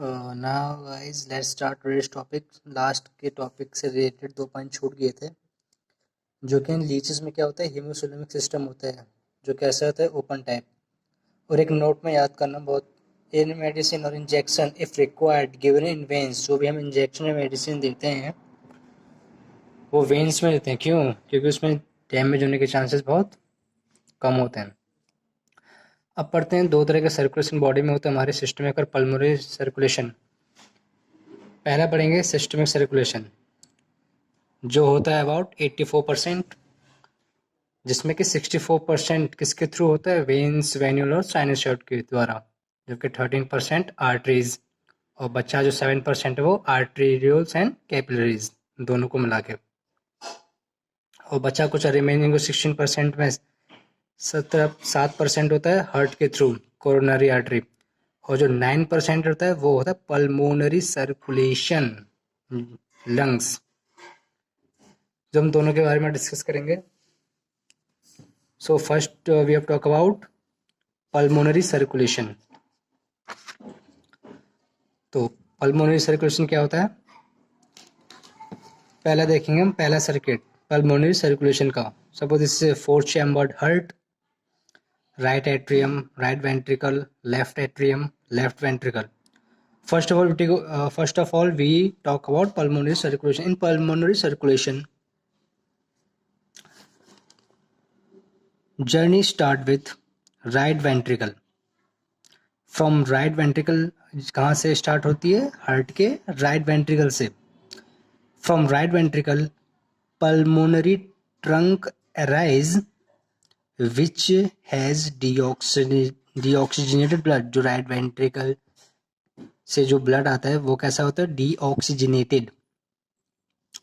Now guys let's start today's topic. Last के topic से related 2 point छूट गए थे, जो कि इन लीचेस में क्या होता है, हीमोसोलिमिक सिस्टम होता है, जो कैसा होता है, ओपन टाइप। और एक नोट में याद करना बहुत, इन मेडिसिन और injection if required given in veins, जो भी हम इंजेक्शन या मेडिसिन देते हैं वो वेन्स में देते हैं। क्यों? क्योंकि उसमें डैमेज होने के चांसेस बहुत कम होते हैं। अब पढ़ते हैं, 2 तरह के सर्कुलेशन बॉडी में होते हैं हमारे सिस्टमिक और पल्मोनरी सर्कुलेशन। पहला पढ़ेंगे सिस्टमिक सर्कुलेशन, जो होता है अबाउट 84%, जिसमें कि 64% किसके थ्रू होता है, वेन्स, वेन्यूल और साइनोसॉइड के द्वारा, जबकि 13% आर्टरीज, और बच्चा जो 7% है वो आर्टेरियोल्स एंड कैपिलरीज दोनों को मिला के, और बच्चा कुछ रिमेनिंग 16% में 7% होता है हार्ट के थ्रू, कोरोनरी आर्टरी, और जो 9% होता है वो होता है पल्मोनरी सर्कुलेशन, लंग्स, जो हम दोनों के बारे में डिस्कस करेंगे। So first we have talk about pulmonary circulation. तो पल्मोनरी सर्कुलेशन क्या होता है, पहला देखेंगे हम, पहला सर्किट पल्मोनरी सर्कुलेशन का। Suppose this is 4 chambered heart, right atrium, right ventricle, left atrium, left ventricle. First of all, we talk about pulmonary circulation. In pulmonary circulation, journey start with right ventricle. From right ventricle कहाँ से start होती है, heart के right ventricle से. From right ventricle, pulmonary trunk arise which has deoxygenated blood. जो right ventricle से जो blood आता है वो कैसा होता है, डीऑक्सीजनेटेड.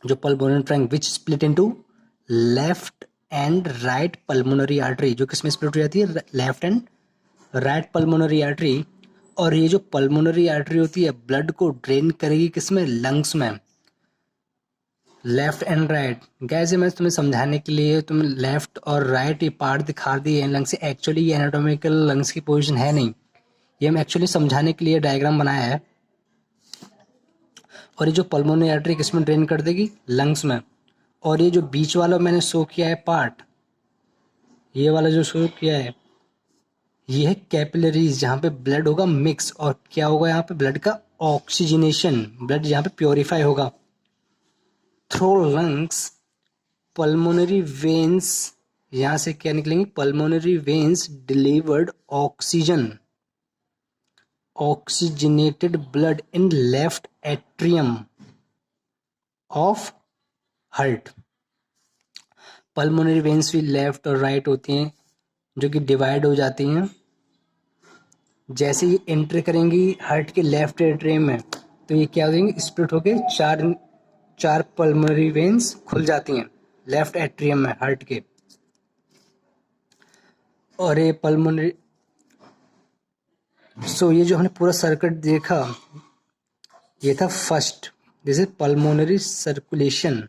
जो pulmonary trunk which split into left and right pulmonary artery, जो किसमें स्प्लिट हो जाती है, left and right pulmonary artery. और ये जो पल्मोनरी आर्टरी होती है ब्लड को ड्रेन करेगी किसमें, लंग्स में, लेफ्ट एंड राइट. कैसे, मैं तुम्हें समझाने के लिए तुम लेफ्ट और राइट ये पार्ट दिखा दिए हैं लंग्स से. एक्चुअली ये एनाटोमिकल लंग्स की पोजीशन है नहीं, ये हम एक्चुअली समझाने के लिए डायग्राम बनाया है. और ये जो पल्मोनरी आर्टरी किसमें ड्रेन कर देगी, लंग्स में. और ये जो बीच वाला मैंने शो किया है पार्ट, ये वाला जो शो किया है ये है कैपिलरीज, जहाँ पे ब्लड होगा मिक्स, और क्या होगा यहाँ पे, ब्लड का ऑक्सीजनेशन, ब्लड यहाँ पे प्योरीफाई होगा थ्रू लंग्स. पल्मोनरी वेन्स, यहाँ से क्या निकलेंगे, pulmonary veins delivered oxygen, oxygenated blood in left atrium of heart. Pulmonary veins भी लेफ्ट और राइट होती हैं, जो कि डिवाइड हो जाती हैं. जैसे ये एंटर करेंगी हार्ट के लेफ्ट एट्रियम में, तो ये क्या हो जाएंगे, स्प्लिट होके चार पल्मोनरी वेन्स खुल जाती हैं लेफ्ट एट्रियम में हार्ट के. और ये पल्मोनरी, सो ये जो हमने पूरा सर्किट देखा ये था first, this is pulmonary circulation.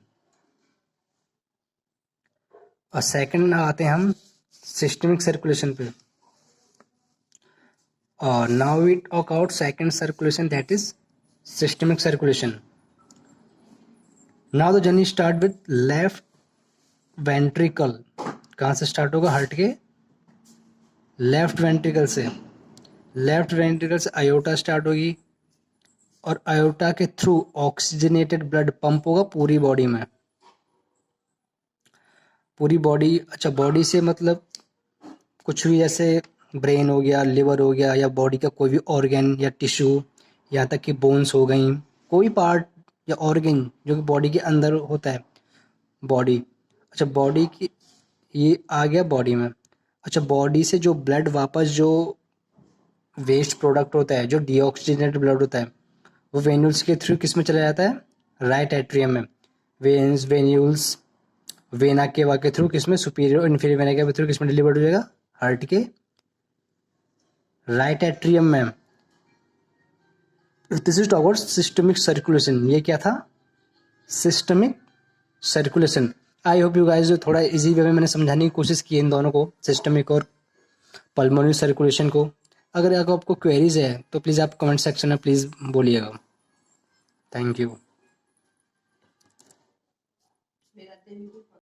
और सेकंड आते हैं हम सिस्टमिक सर्कुलेशन पे. और now we talk out second circulation, that is systemic circulation. Now the journey start with left ventricle. कहाँ से स्टार्ट होगा, हार्ट के लेफ्ट वेंट्रिकल से. लेफ्ट वेंट्रिकल से आयोटा स्टार्ट होगी, और आयोटा के थ्रू ऑक्सीजनेटेड ब्लड पंप होगा पूरी बॉडी में, पूरी बॉडी. अच्छा, बॉडी से मतलब कुछ भी, जैसे ब्रेन हो गया, लिवर हो गया, या बॉडी का कोई भी ऑर्गन या टिश्यू, यहाँ तक कि बोन्स हो गई, कोई पार्ट या ऑर्गन जो कि बॉडी के अंदर होता है, बॉडी. अच्छा, बॉडी की ये आ गया बॉडी में. अच्छा, बॉडी से जो ब्लड वापस, जो वेस्ट प्रोडक्ट होता है, जो डीऑक्सीजनेटेड ब्लड होता है, वो वेन्यूल्स के थ्रू किस में चला जाता है, राइट एट्रियम में. वेन्स, वेन्यूल्स, वेना केवा के थ्रू किस में, सुपीरियर और इन्फीरियर वेना के थ्रू किस में डिलीवर्ड हो जाएगा, हार्ट के राइट एट्रियम में. This is about systemic circulation. ये क्या था, systemic circulation. I hope you guys, जो थोड़ा इजी वे में मैंने समझाने की कोशिश की है इन दोनों को, सिस्टमिक और पल्मोनरी सर्कुलेशन को. अगर आपको क्वेरीज है तो प्लीज़ आप कमेंट सेक्शन में प्लीज़ बोलिएगा। Thank you.